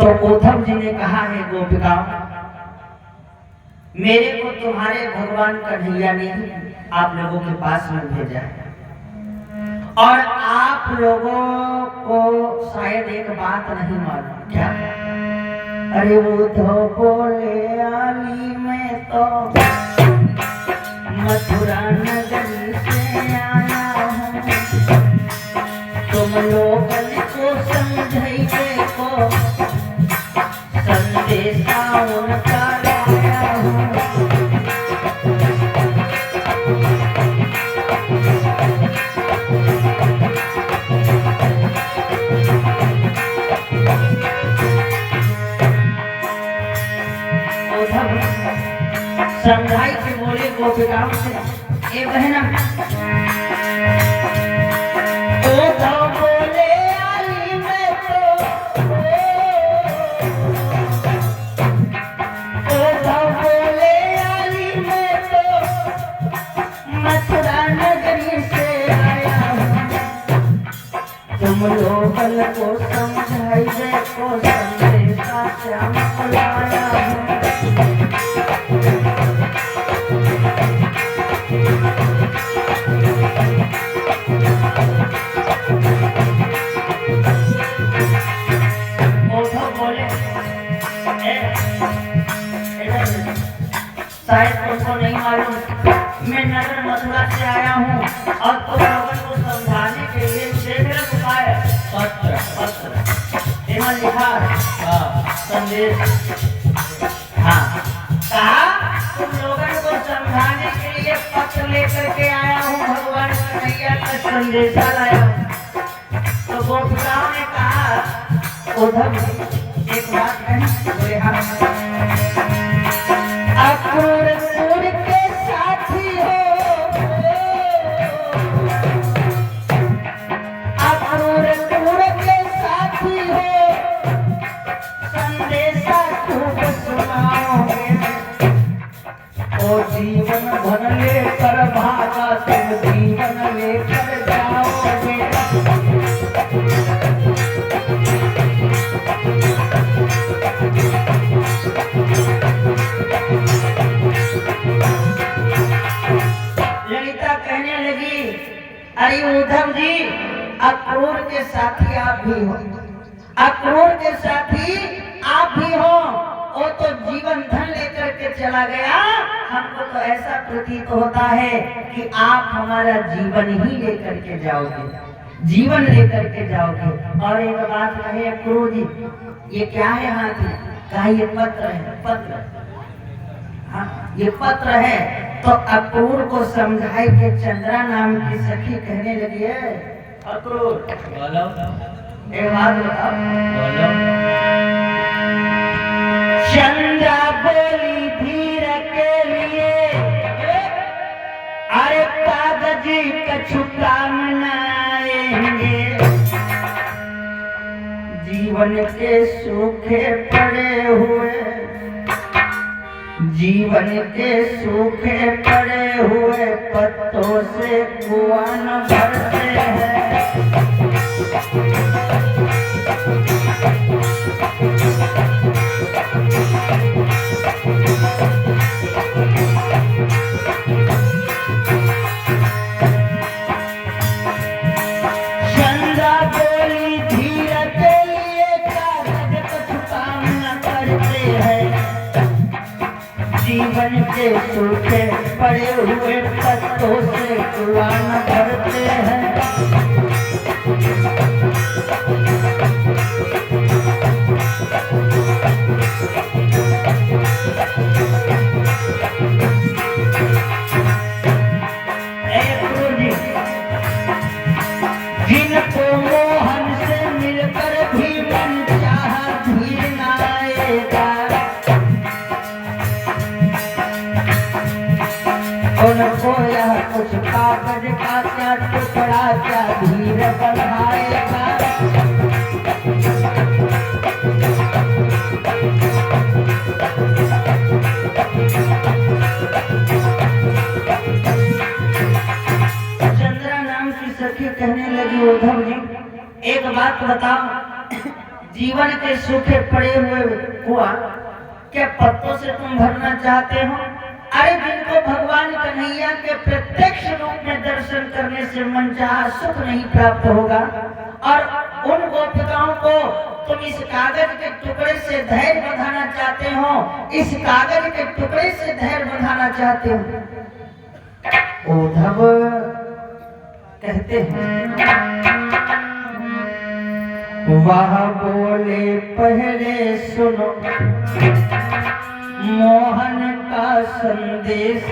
तो उद्धव जी ने कहा है गोपिकाओं, मेरे को तुम्हारे भगवान कन्हैया ने आप लोगों के पास में भेजा है और आप लोगों को शायद एक बात नहीं मालूम। क्या? अरे उद्धव बोले आली में तो मथुरा नगरी से आया हूँ, तुम लोगन को समझाइए को संदेशा उनका लाया हूँ। समझाई के बोले गोपिकाओं से, ए बहना, उद्धव बोले आली में तो, उद्धव बोले आली में तो मथुरा नगरी से आया हूँ, तुम लोगन को समझाइए को संदेशा श्याम को लाया हूँ। शायद तुमको नहीं मालूम, मैं नगर मथुरा से आया हूँ और तुम लोगों को समझाने के लिए मुझे मेरा उपाय पत्र पत्र एवं लिखा संदेश। हाँ, कहा तुम लोगों को समझाने के लिए पत्र लेकर के आया हूँ, भगवान कन्हैया का संदेशा लाया हूँ। तो गोपिकाओं ने कहा उद्धव एक बात है, बोले हाँ, अक्रूर के साथी हो, अक्रूर के साथी हो, संदेशा खूब सुनाओगे, ओ जीवन धन लेकर भागा तुम जीवन लेकर जाओगे। ललिता कहने लगी, अरे उद्धव जी, अक्रूर के साथी आप भी हो, अक्रूर के साथी आप भी हो, वो तो जीवन धन लेकर के चला गया, हमको तो ऐसा प्रतीत होता है कि आप हमारा जीवन ही लेकर के जाओगे, जीवन लेकर के जाओगे। और एक बात कहे अक्रूर जी, ये क्या है हाथी? कहा ये पत्र है, पत्र। हाँ, ये पत्र है। तो अक्रूर को समझाई के चंद्रा नाम की सखी कहने लगी है, अक्रूर बोलो, एक बात बताओ, बोलो। चंद्रा बोली धीर के लिए, अरे कागज कछु काम न आएंगे, जीवन के सूखे पड़े हुए, जीवन के सूखे पड़े हुए पत्तों से कुआं न भरते हैं। चंद्रा बोली धीर के लिए कागज कुछ काम न करते हैं, जीवन के सूखे पड़े हुए पत्तों से कुआं न भरते हैं। जिनको मोहन से मिलकर भी मन चाहा धीर न आएगा, उनको यह कुछ कागज का क्या टुकड़ा क्या धीर बढ़ाएगा। चंद्रा नाम की सखी कहने लगी, उद्धव जी एक बात बताओ, जीवन के सूखे पड़े हुए हुआ क्या पत्तों से तुम भरना चाहते हो? अरे जिनको भगवान कन्हैया के प्रत्यक्ष रूप में दर्शन करने से मनचाहा सुख नहीं प्राप्त होगा, और उन गोपिकाओं को तुम इस कागज के टुकड़े से धैर्य बंधाना चाहते हो, इस कागज के टुकड़े से धैर्य बंधाना चाहते हो। उद्धव कहते हैं, वह बोले पहले सुनो मोहन का संदेश,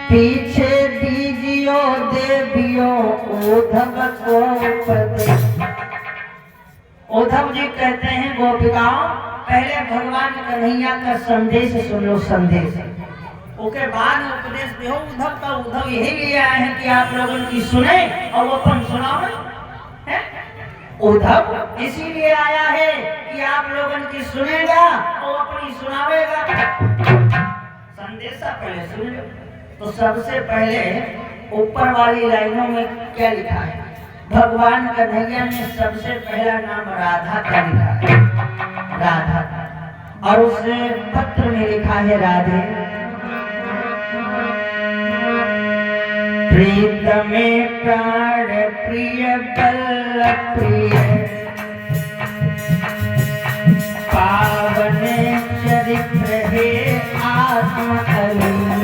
पीछे दीजियो देवियो उद्धव को उपदेश। उद्धव जी कहते हैं गोपिकाओं, पहले भगवान कन्हैया का संदेश सुनो, संदेश उसके बाद उपदेश दो उद्धव का। उद्धव यही लिए आए हैं कि आप लोगों की सुने और वो अपन सुनाओ। उद्धव इसीलिए आया है कि आप लोगों की सुनेगा और अपनी सुनावेगा। संदेशा पहले सुन लो। तो सबसे पहले ऊपर वाली लाइनों में क्या लिखा है? भगवान कन्हैया ने सबसे पहला नाम राधा का लिखा है, राधा, और उस पत्र में लिखा है राधे। प्रीत में प्राण प्रिय बल प्रिय, पावन चरित्र हे आत्म अलीन।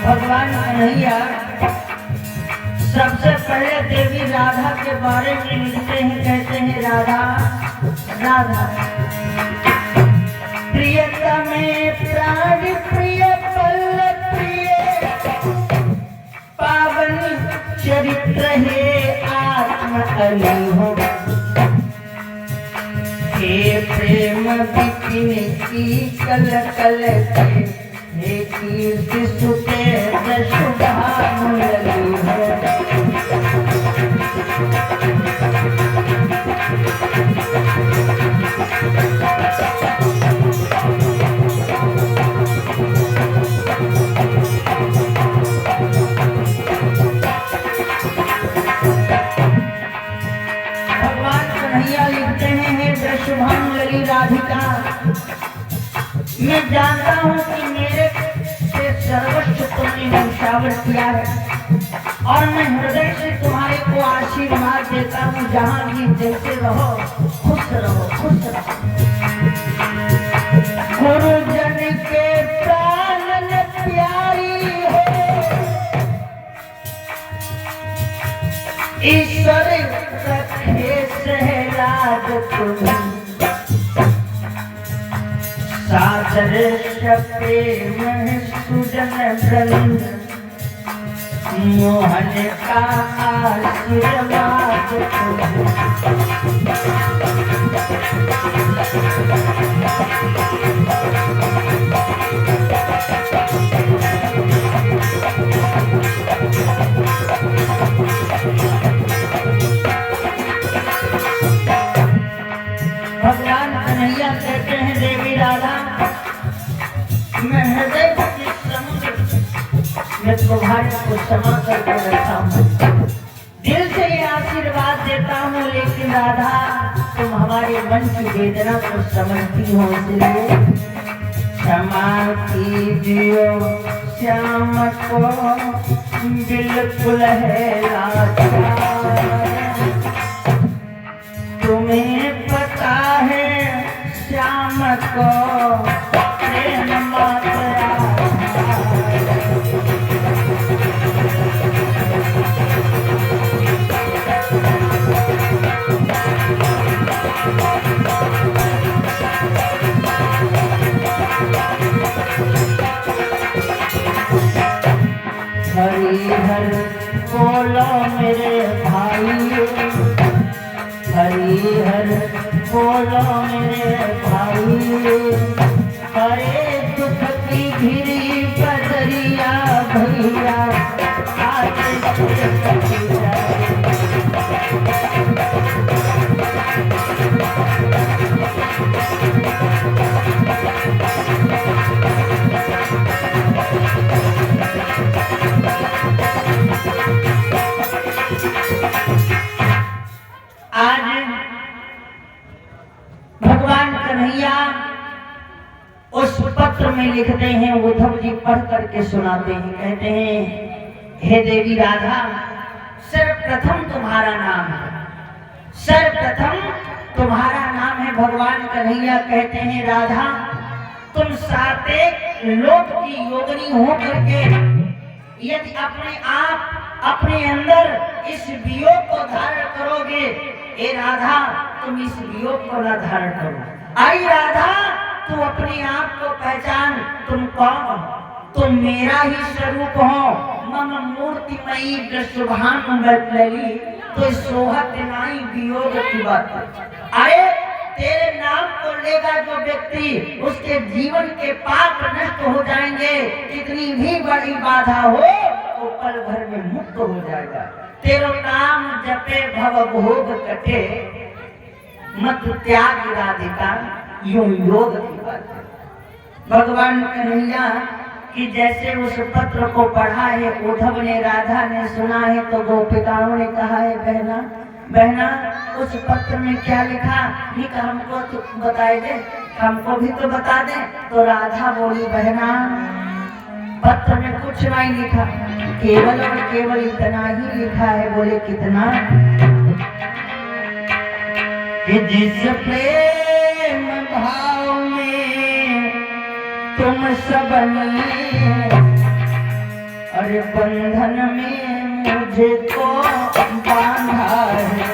भगवान कन्हैया सबसे पहले देवी राधा के बारे में लिखते हैं, कहते हैं राधा राधा प्रियतम प्राण प्रिय पल प्रिय, पावन चरित्र हे आत्म अलीहो। हे प्रेम बिपिन की कल कल के, हे कीर्ति सुते शुभा मुरली है। भगवान कन्हैया लिखते हैं, हे शुभांजलि राधिका, मैं जानता हूँ कि मेरे से सर्वस्व तुमने निशावर किया है, और मैं हृदय से तुम्हारे को आशीर्वाद देता हूँ, जहाँ भी जैसे रहो खुश रहो, खुश रहो। गुरुजन के प्राण प्यारी हो, ईश्वर रखे सहलाद तुम्हें। सादर प्रेम सुजन वृंद, मोहन का आशीर्वाद भगवान कन्हैया कहते हैं, देवी राधा मैं हृदय के समुद्र में तुम्हारे को समा करके रखा हूँ, दिल से ये आशीर्वाद देता हूँ, लेकिन राधा तुम हमारे मन की वेदना को समझती हो, इसलिए क्षमा कीजियो श्याम को बिल्कुल है लाचार। तुम्हें पता है श्याम को प्रेम मात्रा। हरि हर बोलो मेरे भाई, हरि हर बोलो मेरे भाई, हरे दुख की घिरी बदरिया भैया आज में लिखते हैं, उद्धव जी पढ़ करके सुनाते हैं, कहते हैं, हे देवी राधा, सर्वप्रथम तुम्हारा नाम है, सर्वप्रथम तुम्हारा नाम है। भगवान कन्हैया कहते हैं, राधा तुम सातेक लोक की योगिनी हो करके यदि अपने आप अपने अंदर इस वियोग को धारण करोगे, ए राधा तुम इस वियोग को न धारण करो। आई राधा तू अपने आप को पहचान, तुम कौन हो? तुम मेरा ही स्वरूप हो। मम मूर्तिमयी शुभान लली तो सोहत नाई वियोग की बात। अरे तेरे नाम को लेगा जो व्यक्ति, उसके जीवन के पाप नष्ट हो जाएंगे। कितनी भी बड़ी बाधा हो वो पल भर में मुक्त हो जाएगा। तेरो नाम जपे भव भोग कटे, मत त्याग राधिका यूं योग की बात है। भगवान कन्हैया कि जैसे उस पत्र को पढ़ा है उद्धव ने, राधा ने सुना है, तो गोपिकाओं ने कहा है, बहना बहना उस पत्र में क्या लिखा, ये हमको तो बताए दे, हमको भी तो बता दे। तो राधा बोली, बहना पत्र में कुछ नहीं लिखा, केवल और केवल इतना ही लिखा है। बोले कितना? कि जिस प्रेम भाव में तुम सबने अरे बंधन में मुझको बांधा है,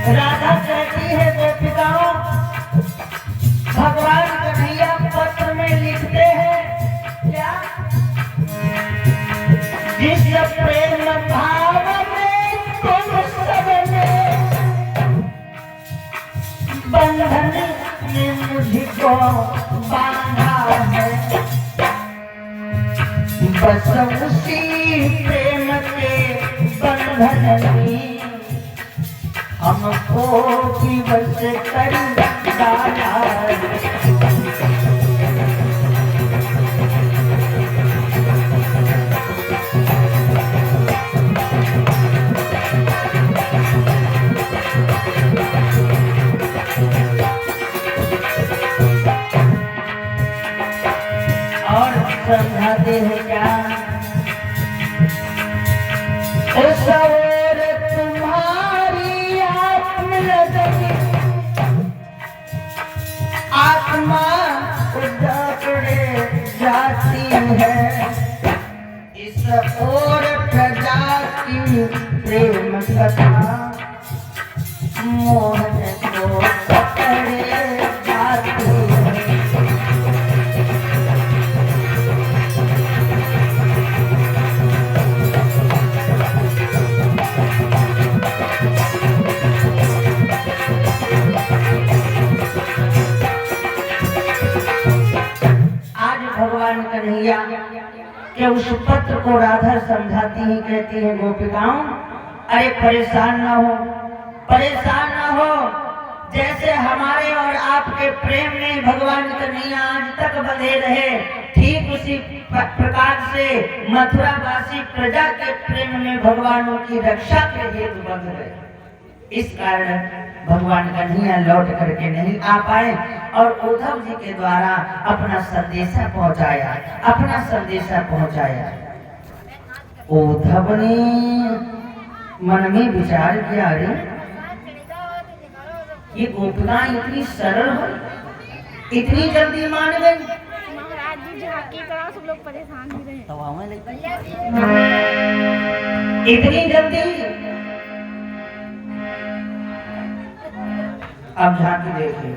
राधा कहती है गोपिकाओं, भगवान कन्हैया पत्र में लिखते हैं क्या? जिस प्रेम भाव में तुम सबने बंधन में मुझको बांधा है, बस उसी प्रेम के बंधन में हमको भी बस कर डाला। और समझाते हैं क्या? उस और तुम्हारी आत्मा उजड़े जाती है, इस और प्रजा की प्रेम कथा मोहन को पकड़े जाती है। भगवान कन्हैया के उस पत्र को राधा समझाती ही कहती है, गोपिकाओं अरे परेशान ना हो, परेशान ना हो। जैसे हमारे और आपके प्रेम में भगवान कन्हैया आज तक बंधे रहे, ठीक उसी प्रकार से मथुरावासी प्रजा के प्रेम में भगवानों की रक्षा के हेतु बंध गए। इस कारण भगवान कन्हैया लौट करके नहीं आ पाए और उद्धव जी के द्वारा अपना संदेशा पहुंचाया, अपना संदेशा पहुंचाया। उद्धव ने मन में विचार किया, अरे ये गोपिका इतनी सरल हो, इतनी जल्दी मान गई। महाराज जी झांकी करा, सब लोग परेशान भी रहे। इतनी जल्दी। अब झांकी देखिए।